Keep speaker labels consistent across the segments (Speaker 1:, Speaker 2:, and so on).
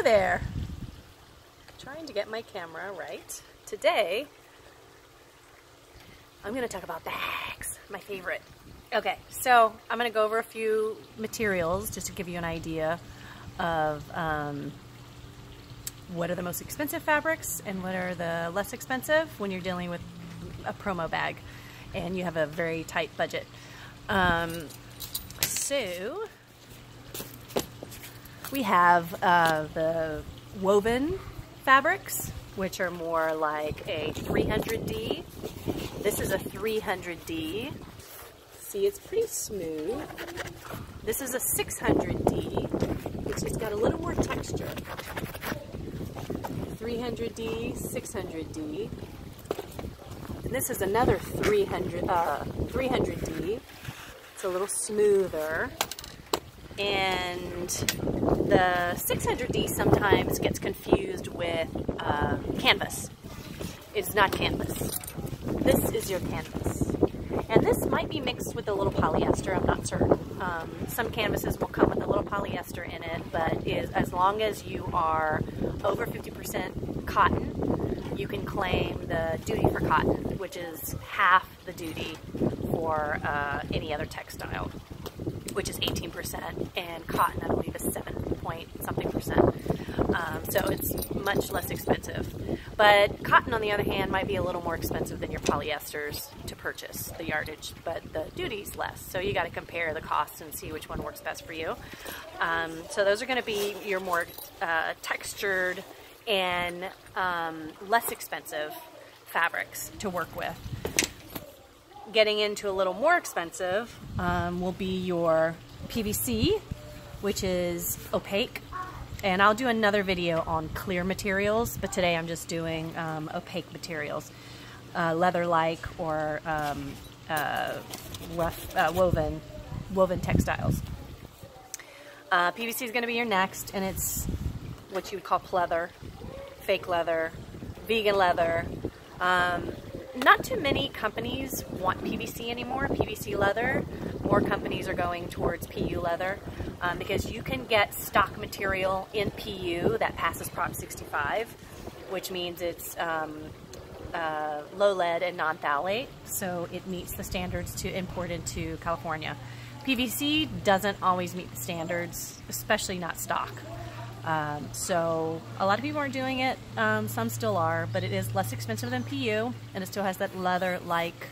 Speaker 1: Hello there. Trying to get my camera right. Today, I'm going to talk about bags, my favorite. Okay, so I'm going to go over a few materials just to give you an idea of what are the most expensive fabrics and what are the less expensive when you're dealing with a promo bag and you have a very tight budget. So we have the woven fabrics, which are more like a 300D. This is a 300D. See, it's pretty smooth. This is a 600D, which has got a little more texture. 300D, 600D. And this is another 300D. It's a little smoother. And the 600D sometimes gets confused with canvas. It's not canvas. This is your canvas. And this might be mixed with a little polyester, I'm not certain. Some canvases will come with a little polyester in it, but as long as you are over 50% cotton, you can claim the duty for cotton, which is half the duty for any other textile, which is 18%, and cotton, I believe, is 7-point-something%. So it's much less expensive. But cotton, on the other hand, might be a little more expensive than your polyesters to purchase, the yardage, but the duty's less. So you got to compare the costs and see which one works best for you. So those are going to be your more textured and less expensive fabrics to work with. Getting into a little more expensive will be your PVC, which is opaque. And I'll do another video on clear materials, but today I'm just doing opaque materials, leather-like or woven textiles. PVC is going to be your next, and it's what you would call pleather, fake leather, vegan leather. Not too many companies want PVC anymore, PVC leather. More companies are going towards PU leather because you can get stock material in PU that passes Prop 65, which means it's low lead and non-phthalate, so it meets the standards to import into California. PVC doesn't always meet the standards, especially not stock. So a lot of people aren't doing it, some still are, but it is less expensive than PU, and it still has that leather-like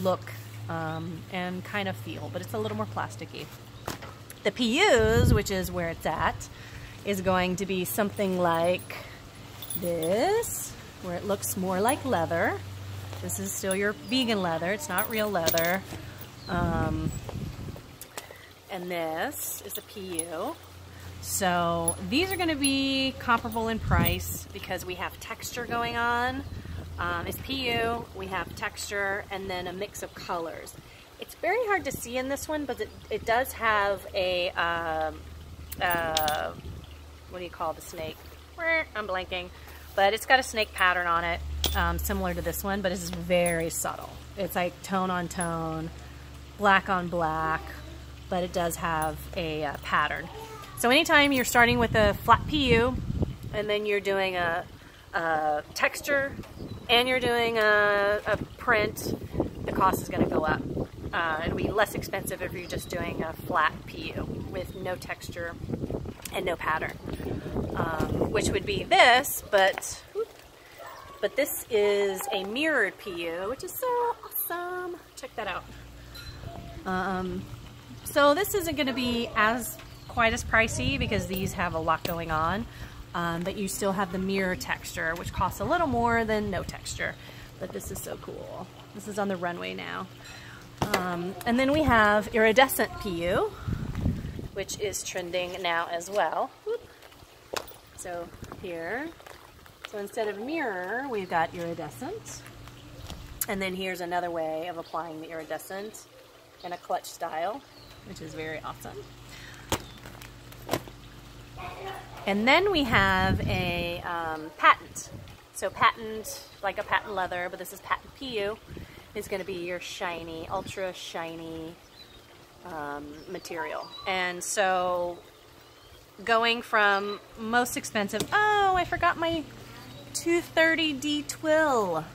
Speaker 1: look and kind of feel, but it's a little more plasticky. The PUs, which is where it's at, is going to be something like this, where it looks more like leather. This is still your vegan leather, it's not real leather. And this is a PU. So these are going to be comparable in price because we have texture going on. It's PU, we have texture, and then a mix of colors. It's very hard to see in this one, but it does have a, what do you call the snake? I'm blanking. But it's got a snake pattern on it, similar to this one, but it's very subtle. It's like tone on tone, black on black, but it does have a pattern. So anytime you're starting with a flat PU, and then you're doing a texture, and you're doing a print, the cost is going to go up. It'll be less expensive if you're just doing a flat PU with no texture and no pattern, which would be this, but this is a mirrored PU, which is so awesome. Check that out. So this isn't going to be quite as pricey because these have a lot going on, but you still have the mirror texture, which costs a little more than no texture. But this is so cool. This is on the runway now. And then we have iridescent PU, which is trending now as well. Whoop. So here, so instead of mirror, we've got iridescent. And then here's another way of applying the iridescent in a clutch style, which is very awesome. And then we have a patent. So patent, like a patent leather, but this is patent PU, is going to be your shiny, ultra shiny material. And so going from most expensive. Oh, I forgot my 230D twill.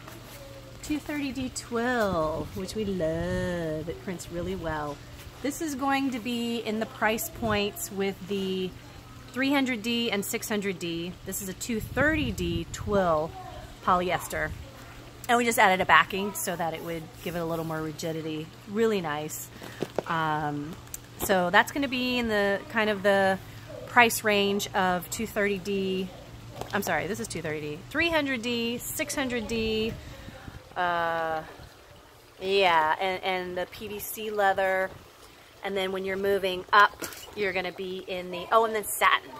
Speaker 1: 230D twill, which we love. It prints really well. This is going to be in the price points with the 300D and 600D. This is a 230D twill polyester. And we just added a backing so that it would give it a little more rigidity. Really nice. So that's going to be in the kind of the price range of 230D. I'm sorry, this is 230D. 300D, 600D. Yeah, and the PVC leather. And then when you're moving up, you're going to be in the, oh, and then satin.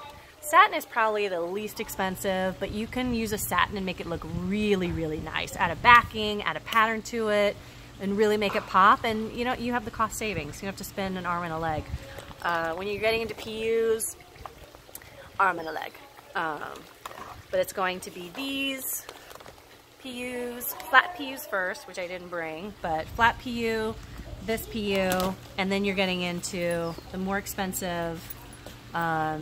Speaker 1: Satin is probably the least expensive, but you can use a satin and make it look really, really nice. Add a backing, add a pattern to it, and really make it pop. And you know, you have the cost savings. You don't have to spend an arm and a leg. When you're getting into PUs, arm and a leg. But it's going to be these PUs, flat PUs first, which I didn't bring, but flat PU, this PU, and then you're getting into the more expensive, yeah.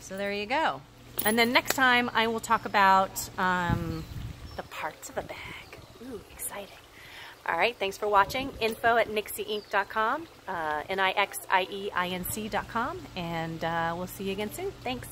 Speaker 1: So there you go. And then next time I will talk about the parts of a bag. Ooh, exciting. All right, thanks for watching. info@nixieinc.com, NIXIEINC.com, and we'll see you again soon. Thanks.